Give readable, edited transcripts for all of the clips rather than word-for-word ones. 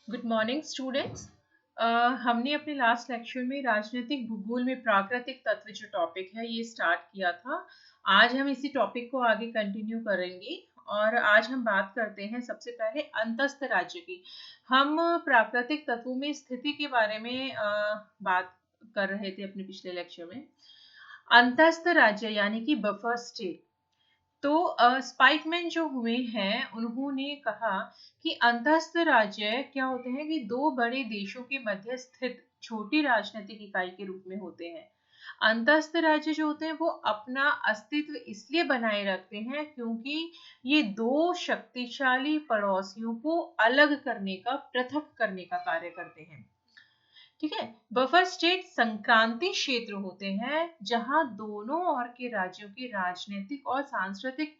Good morning students. हमने अपने last lecture में राजनीतिक भूगोल में प्राकृतिक तत्व जो टॉपिक है ये स्टार्ट किया था। आज हम इसी टॉपिक को आगे कंटिन्यू करेंगे और आज हम बात करते हैं सबसे पहले अंतस्थ राज्य की। हम प्राकृतिक तत्वों में स्थिति के बारे में बात कर रहे थे अपने पिछले लेक्चर में। अंतस्थ राज्य यानी कि बफर स्टेट। तो स्पाइकमैन जो हुए हैं उन्होंने कहा कि अंतस्थ राज्य क्या होते हैं कि दो बड़े देशों के मध्य स्थित छोटी राजनीतिक इकाई के रूप में होते हैं। अंतस्थ राज्य जो होते हैं वो अपना अस्तित्व इसलिए बनाए रखते हैं क्योंकि ये दो शक्तिशाली पड़ोसियों को अलग करने का, पृथक करने का कार्य करते हैं। ठीक है। बफर स्टेट संक्रांति क्षेत्र होते हैं जहां दोनों ओर के राज्यों की राजनीतिक और सांस्कृतिक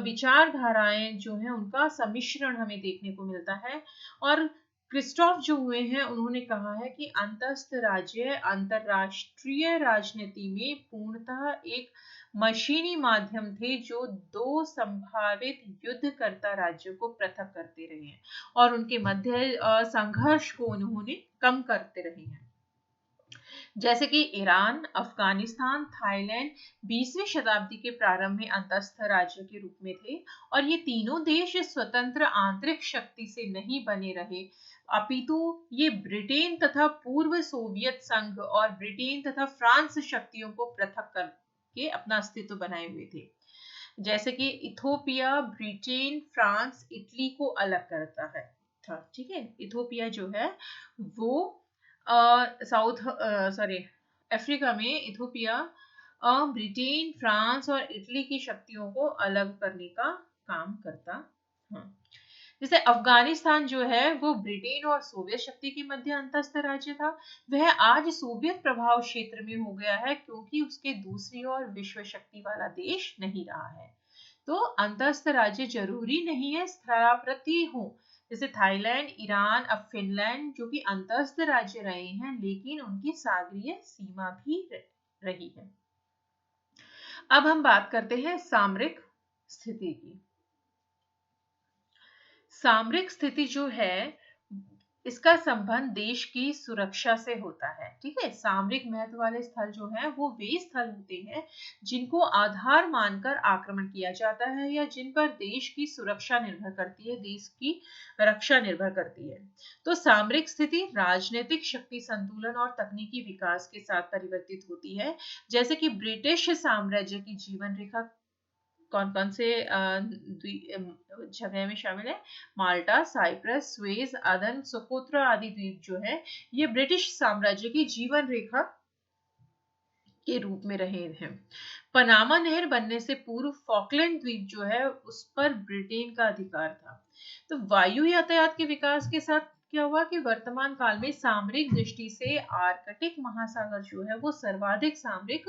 विचारधाराएं जो है उनका सम्मिश्रण हमें देखने को मिलता है। और क्रिस्टोफ जो हुए हैं उन्होंने कहा है कि अंतस्थ राज्य अंतरराष्ट्रीय राजनीति में पूर्णतः एक मशीनी माध्यम थे जो दो संभावित युद्धकर्ता राज्यों को पृथक करते रहे हैं और उनके मध्य संघर्ष को उन्होंने कम करते रहे हैं। जैसे कि ईरान, अफगानिस्तान, थाईलैंड 20वीं शताब्दी के प्रारंभ में अंतस्थ राज्यों के रूप में थे और ये तीनों देश स्वतंत्र आंतरिक शक्ति से नहीं बने रहे, अपितु ये ब्रिटेन तथा पूर्व सोवियत संघ और ब्रिटेन तथा फ्रांस शक्तियों को पृथक करके अपना अस्तित्व बनाए हुए थे। जैसे कि इथोपिया ब्रिटेन, फ्रांस, इटली को अलग करता है था। ठीक है। इथोपिया जो है वो अफ्रीका में इथोपिया ब्रिटेन, फ्रांस और इटली की शक्तियों को अलग करने का काम करता है। जैसे अफगानिस्तान जो है वो ब्रिटेन और सोवियत शक्ति के मध्य अंतस्थ राज्य था। वह आज सोवियत प्रभाव क्षेत्र में हो गया है क्योंकि उसके दूसरी ओर विश्व शक्ति वाला देश नहीं रहा है। तो अंतस्थ राज्य जरूरी नहीं है स्थलाकृति हो। जैसे थाईलैंड, ईरान, अब फिनलैंड जो कि अंतस्थ राज्य रहे हैं लेकिन उनकी सागरीय सीमा भी रही है। अब हम बात करते हैं सामरिक स्थिति की। सामरिक स्थिति जो है इसका संबंध देश की सुरक्षा से होता है। ठीक है। सामरिक महत्व वाले स्थल जो है वो वे स्थल होते हैं जिनको आधार मानकर आक्रमण किया जाता है या जिन पर देश की सुरक्षा निर्भर करती है, देश की रक्षा निर्भर करती है। तो सामरिक स्थिति राजनीतिक शक्ति संतुलन और तकनीकी विकास के साथ परिवर्तित होती है। जैसे कि ब्रिटिश साम्राज्य की जीवन रेखा कौन कौन से जगह में शामिल है? माल्टा, साइप्रस, स्वेज, अदन, सोकोत्रा आदि द्वीप जो है ये ब्रिटिश साम्राज्य की जीवन रेखा के रूप में रहे हैं। पनामा नहर बनने से पूर्व फॉकलैंड द्वीप जो है उस पर ब्रिटेन का अधिकार था। तो वायु यातायात के विकास के साथ क्या हुआ कि वर्तमान काल में सामरिक दृष्टि से आर्कटिक महासागर जो है वो सर्वाधिक सामरिक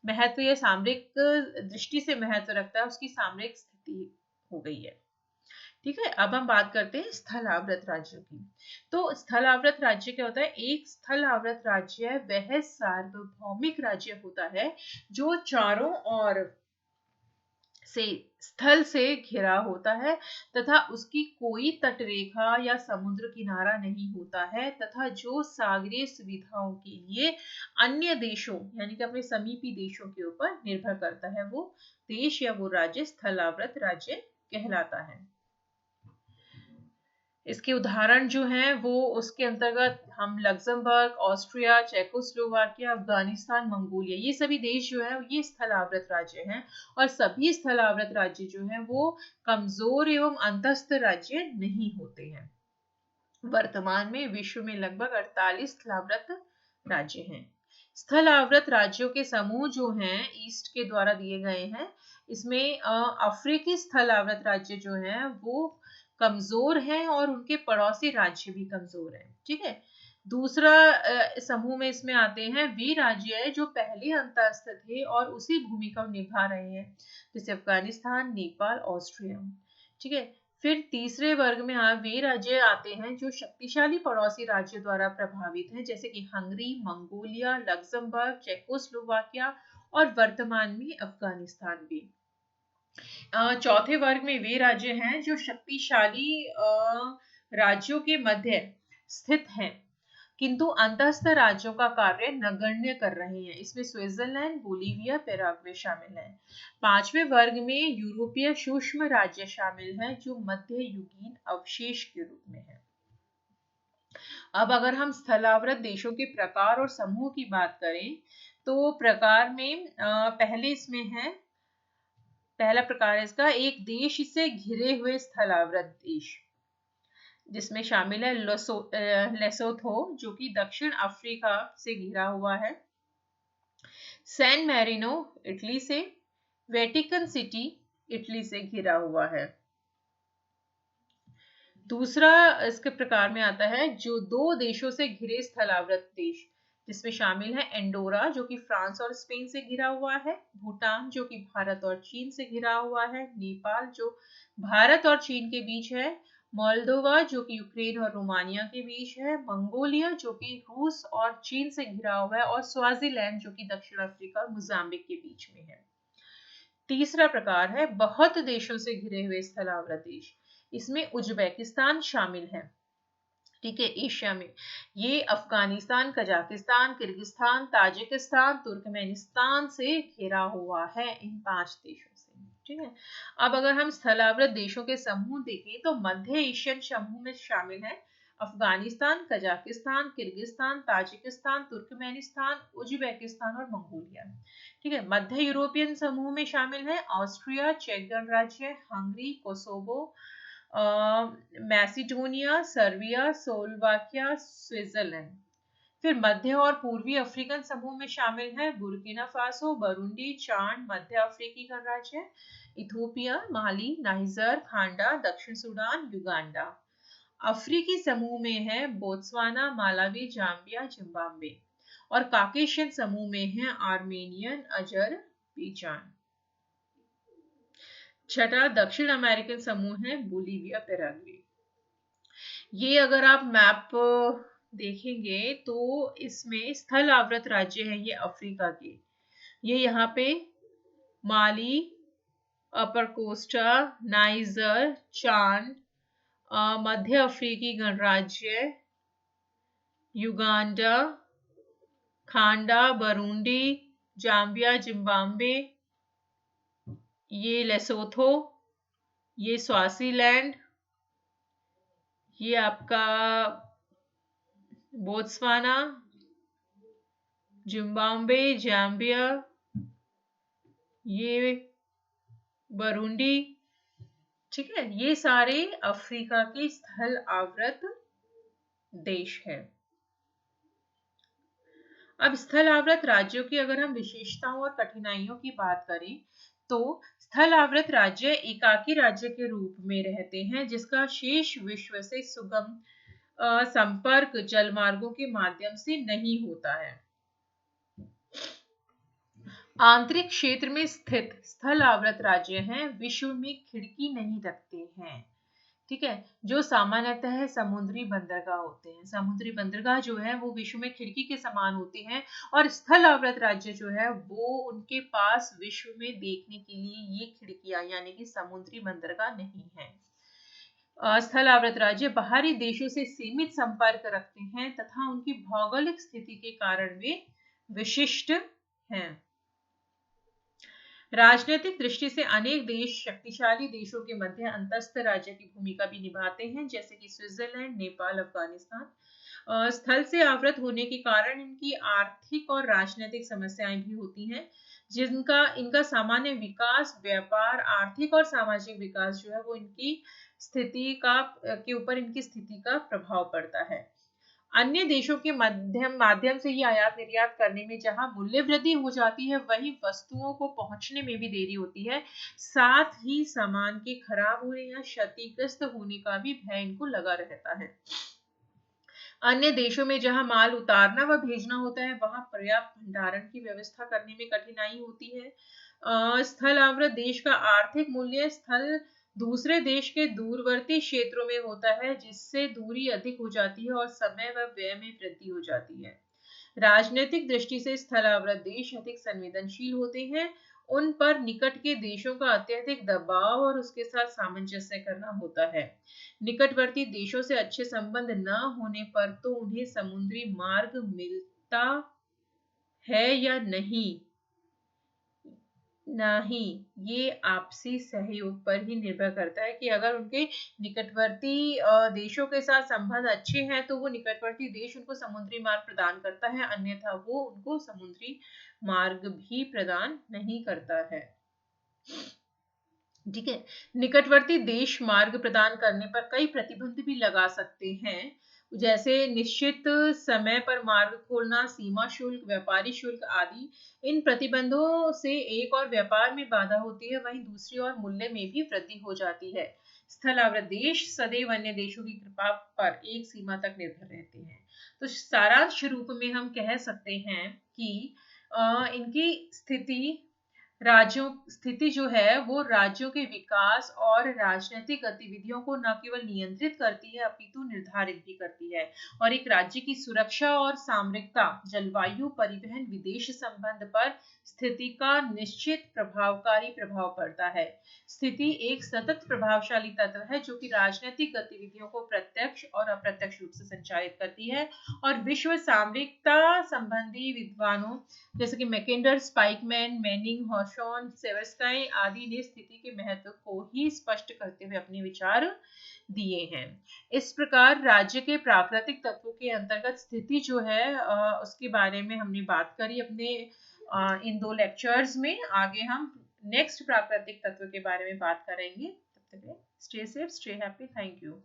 महत्व या सामरिक दृष्टि से महत्व रखता है, उसकी सामरिक स्थिति हो गई है। ठीक है। अब हम बात करते हैं स्थल आवृत राज्यों की। तो स्थल आवृत राज्य क्या होता है? एक स्थल आवृत राज्य वह सार्वभौमिक राज्य होता है जो चारों ओर से स्थल से घिरा होता है तथा उसकी कोई तटरेखा या समुद्र किनारा नहीं होता है तथा जो सागरीय सुविधाओं के लिए अन्य देशों यानी कि अपने समीपी देशों के ऊपर निर्भर करता है, वो देश या वो राज्य स्थलावृत राज्य कहलाता है। इसके उदाहरण जो हैं वो उसके अंतर्गत हम Luxembourg, Austria, Czechoslovakia, Afghanistan, Mongolia ये सभी देश जो है ये स्थलावृत राज्य हैं और सभी स्थलावृत राज्य जो हैं वो कमजोर एवं अंतस्थ राज्य नहीं होते हैं। वर्तमान में विश्व में लगभग 48 स्थलावृत राज्य हैं। स्थलावृत राज्यों के समूह जो हैं ईस्ट के द्वारा दिए गए हैं। इसमें अफ्रीकी स्थलावृत राज्य जो हैं वो कमजोर हैं और उनके पड़ोसी राज्य भी कमजोर हैं। ठीक है। दूसरा समूह में इसमें आते हैं वे राज्य है जो पहले अंतस्थ थे और उसी भूमिका निभा रहे हैं, जैसे अफगानिस्तान, नेपाल, ऑस्ट्रिया। ठीक है। फिर तीसरे वर्ग में वे राज्य आते हैं जो शक्तिशाली पड़ोसी राज्य द्वारा प्रभावित हैं, जैसे कि हंगरी, मंगोलिया, लग्जमबर्ग, चेकोस्लोवाकिया और वर्तमान में अफगानिस्तान भी। चौथे वर्ग में वे राज्य हैं जो शक्तिशाली राज्यों के मध्य स्थित हैं, किंतु अंतस्थ राज्यों का कार्य नगण्य कर रहे हैं। इसमें स्विट्जरलैंड, बोलीविया, पैराग्वे शामिल हैं। 5वें वर्ग में यूरोपीय सूक्ष्म राज्य शामिल हैं जो मध्ययुगीन अवशेष के रूप में है। अब अगर हम स्थलावृत देशों के प्रकार और समूह की बात करें तो प्रकार में पहले इसमें है, पहला प्रकार है इसका, एक देश से घिरे हुए स्थलावृत देश, जिसमें शामिल है लेसोथो जो कि दक्षिण अफ्रीका से घिरा हुआ है, सैन मैरिनो इटली से, वेटिकन सिटी इटली से घिरा हुआ है। दूसरा इसके प्रकार में आता है जो दो देशों से घिरे स्थलावृत देश, जिसमें शामिल है एंडोरा जो कि फ्रांस और स्पेन से घिरा हुआ है, भूटान जो कि भारत और चीन से घिरा हुआ है, नेपाल जो भारत और चीन के बीच है, मोल्दोवा जो कि यूक्रेन और रोमानिया के बीच है, मंगोलिया जो कि रूस और चीन से घिरा हुआ है, और स्वाजीलैंड जो कि दक्षिण अफ्रीका और मोजाम्बिक के बीच में है। तीसरा प्रकार है बहुत देशों से घिरे हुए स्थलावृत देश, इसमें उज्बेकिस्तान शामिल है, ठीक है, एशिया में। ये Afghanistan, Kazakhstan, Kyrgyzstan, Tajikistan, Turkmenistan से घिरा हुआ है, इन 5 देशों से, ठीक है। अब अगर हम स्थलावृत देशों के समूह देखें तो मध्य एशियन समूह में शामिल है Afghanistan, Kazakhstan, Kyrgyzstan, Tajikistan, Turkmenistan, Uzbekistan और मंगोलिया, ठीक है। मध्य यूरोपियन समूह में शामिल है ऑस्ट्रिया, चेक गणराज्य, Hungary, Kosovo, Macedonia, Serbia, Slovakia, Switzerland. फिर मध्य और पूर्वी अफ्रीकन समूह में शामिल है बुर्किना फासो, बुरुंडी, चाड, मध्य अफ्रीकी गणराज्य, इथियोपिया, माली, नाइजर, खांडा, दक्षिण सूडान, युगांडा। अफ्रीकी समूह में है बोत्सवाना, मालावी, जाम्बिया, जिम्बाब्वे। और काकेशियन समूह में है आर्मेनियन, अजरबैजान। छठा दक्षिण अमेरिकन समूह है बोलीविया, पैराग्वे। ये अगर आप मैप देखेंगे तो इसमें स्थल आवृत राज्य है ये अफ्रीका के, ये यहाँ पे माली, अपर कोस्टा, नाइजर, चाड, मध्य अफ्रीकी गणराज्य, युगांडा, खांडा, बुरुंडी, जाम्बिया, जिम्बाब्वे, ये लेसोथो, ये स्वाजीलैंड, ये आपका बोत्सवाना, जिम्बाब्वे, जाम्बिया, ये बुरुंडी, ठीक है। ये सारे अफ्रीका के स्थल आवृत देश हैं। अब स्थल आवृत राज्यों की अगर हम विशेषताओं और कठिनाइयों की बात करें तो स्थल आवृत राज्य एकाकी राज्य के रूप में रहते हैं जिसका शेष विश्व से सुगम संपर्क जलमार्गों के माध्यम से नहीं होता है। आंतरिक क्षेत्र में स्थित स्थल आवृत राज्य हैं विश्व में खिड़की नहीं रखते हैं, ठीक है, जो सामान्यतः समुद्री बंदरगाह होते हैं। समुद्री बंदरगाह जो है वो विश्व में खिड़की के समान होते हैं, और स्थल आवृत राज्य जो है वो उनके पास विश्व में देखने के लिए ये खिड़कियां यानी कि समुद्री बंदरगाह नहीं है। स्थल आवृत राज्य बाहरी देशों से सीमित संपर्क रखते हैं तथा उनकी भौगोलिक स्थिति के कारण वे विशिष्ट हैं। राजनीतिक दृष्टि से अनेक देश शक्तिशाली देशों के मध्य अंतस्थ राज्य की भूमिका भी निभाते हैं, जैसे कि स्विट्जरलैंड, नेपाल, अफगानिस्तान। स्थल से आवृत होने के कारण इनकी आर्थिक और राजनीतिक समस्याएं भी होती हैं, जिनका इनका सामान्य विकास, व्यापार, आर्थिक और सामाजिक विकास जो है वो इनकी स्थिति का के ऊपर इनकी स्थिति का प्रभाव पड़ता है। अन्य देशों के माध्यम से ये आयात निर्यात करने में जहां मूल्य वृद्धि हो जाती है वहीं वस्तुओं को पहुंचने में भी देरी होती है, साथ ही सामान के खराब होने या क्षतिग्रस्त होने का भी भय इनको लगा रहता है। अन्य देशों में जहां माल उतारना व भेजना होता है वहां पर्याप्त भंडारण की व्यवस्था करने में कठिनाई होती है। स्थल आवृत देश का आर्थिक मूल्य स्थल दूसरे देश के दूरवर्ती क्षेत्रों में होता है, जिससे दूरी अधिक हो जाती है और समय व व्यय में वृद्धि हो जाती है। राजनीतिक दृष्टि से स्थल आवृत देश अधिक संवेदनशील होते हैं उन पर निकट के देशों का अत्यधिक दबाव और उसके साथ सामंजस्य करना होता है। निकटवर्ती देशों से अच्छे संबंध न होने पर तो उन्हें समुद्री मार्ग मिलता है या नहीं, नहीं, ये आपसी सहयोग पर ही निर्भर करता है कि अगर उनके निकटवर्ती देशों के साथ संबंध अच्छे हैं तो वो निकटवर्ती देश उनको समुद्री मार्ग प्रदान करता है, अन्यथा वो उनको समुद्री मार्ग भी प्रदान नहीं करता है। ठीक है। निकटवर्ती देश मार्ग प्रदान करने पर कई प्रतिबंध भी लगा सकते हैं, जैसे निश्चित समय पर मार्ग खोलना, सीमा शुल्क, व्यापारी शुल्क आदि। इन प्रतिबंधों से एक और व्यापार में बाधा होती है, वहीं दूसरी ओर मूल्य में भी वृद्धि हो जाती है। स्थलावृत देश सदैव अन्य देशों की कृपा पर एक सीमा तक निर्भर रहते हैं। तो सारांश रूप में हम कह सकते हैं कि इनकी स्थिति जो है वो राज्यों के विकास और राजनीतिक गतिविधियों को न केवल नियंत्रित करती है अपितु निर्धारित भी करती है, और एक राज्य की सुरक्षा और सामरिकता, जलवायु, परिवहन, विदेश संबंध पर स्थिति का निश्चित प्रभावकारी प्रभाव पड़ता है। स्थिति एक सतत प्रभावशाली तत्व है जो कि राजनीतिक गतिविधियों को प्रत्यक्ष और अप्रत्यक्ष रूप से संचालित करती है, और विश्व सामरिकता संबंधी विद्वानों जैसे कि मैकेंडर, स्पाइकमैन, मैनिंग, हॉशॉन, सेवर्स्काई आदि ने स्थिति के महत्व को ही स्पष्ट करते हुए अपने विचार दिए हैं। इस प्रकार राज्य के प्राकृतिक तत्वों के अंतर्गत स्थिति जो है उसके बारे में हमने बात करी अपने इन 2 लेक्चर्स में। आगे हम नेक्स्ट प्राकृतिक तत्व के बारे में बात करेंगे। तब तक stay safe, stay happy, thank you.